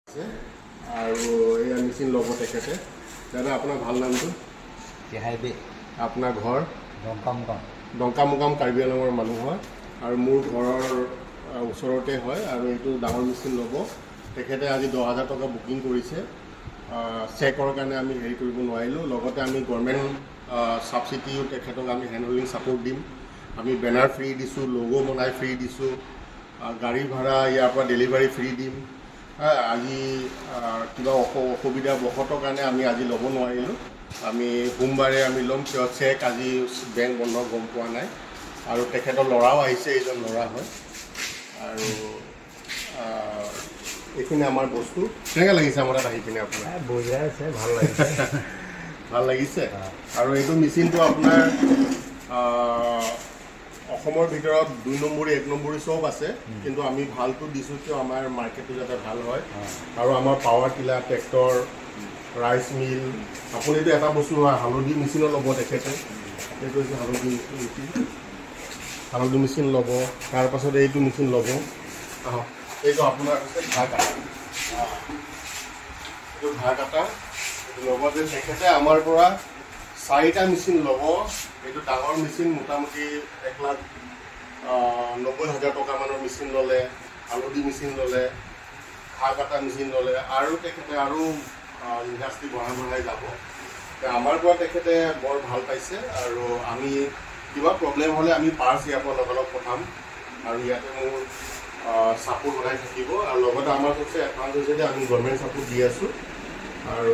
আৰু এই মেচিন ল'ব তেখেতে। দাদা আপোনাৰ ভাল নামটো? আপোনাৰ ঘৰ? ডংকামুকাম কাৰ্বি আংলঙৰ মানুহ হয় আৰু মোৰ ঘৰৰ ওচৰতে হয়। আৰু এইটো ডাঙৰ মেচিন ল'ব তেখেতে। আজি 10,000 টকা বুকিং কৰিছে। চেকৰ কাৰণে আমি হেৰি কৰিব নোৱাৰিলোঁ। লগতে আমি গভৰ্ণমেণ্ট ছাবচিডিও তেখেতক আমি হেণ্ড হোল্ডিং ছাপোৰ্ট দিম। আমি বেনাৰ ফ্ৰী দিছোঁ, লগো বনাই ফ্ৰী দিছোঁ, গাড়ী ভাড়া ইয়াৰ পৰা ডেলিভাৰী ফ্ৰী দিম। আজি কিবা অসুবিধা বশতৰ কাৰণে আমি আজি ল'ব নোৱাৰিলোঁ। আমি সোমবাৰে আমি ল'ম। কিয় চেক আজি বেংক বন্ধ গম পোৱা নাই। আৰু তেখেতৰ ল'ৰাও আহিছে, এইজন ল'ৰা হয়। আৰু এইখিনি আমাৰ বস্তু। কেনেকৈ লাগিছে আমাৰ তাত আহি পিনে আপোনাৰ? বঢ়িয়া আছে, ভাল লাগিছে। ভাল লাগিছে। আৰু এইটো মেচিনটো আপোনাৰ অসমৰ ভিতৰত 2 নম্বৰী 1 নম্বৰী চব আছে, কিন্তু আমি ভালটো দিছোঁ কিয় আমাৰ মাৰ্কেটটো যাতে ভাল হয়। আৰু আমাৰ power tiller, tractor, rice mill. আপুনিতো এটা বস্তু নহয়, হালধি মেচিনো ল'ব তেখেতে। এইটো হৈছে হালধি মেচিন। হালধি মেচিন ল'ব। তাৰপাছত এইটো মেচিন ল'ব। এইটো আপোনাৰ হৈছে ঘাঁহ কাটা। এইটো ঘাঁহ কাটা লগতে তেখেতে আমাৰ পৰা 4টা মেচিন ল'ব। এইটো ডাঙৰ মেচিন, মোটামুটি 1,90,000 টকামানৰ মেচিন ল'লে। হালধি মেচিন ল'লে, ঘাঁহ কাটা মেচিন ল'লে, আৰু তেখেতে আৰু ইণ্ডাষ্ট্ৰী বঢ়াই যাব। আমাৰ পৰা তেখেতে বৰ ভাল পাইছে। আৰু আমি কিবা প্ৰব্লেম হ'লে আমি পাৰ্টছ ইয়াৰ পৰা লগালগ পঠাম। আৰু ইয়াতে মোৰ ছাপোৰ্ট বনাই থাকিব। আৰু লগতে আমাৰ হৈছে এডভান্স হৈছে যে আমি গভৰ্ণমেণ্ট ছাপোৰ্ট দি আছোঁ। আৰু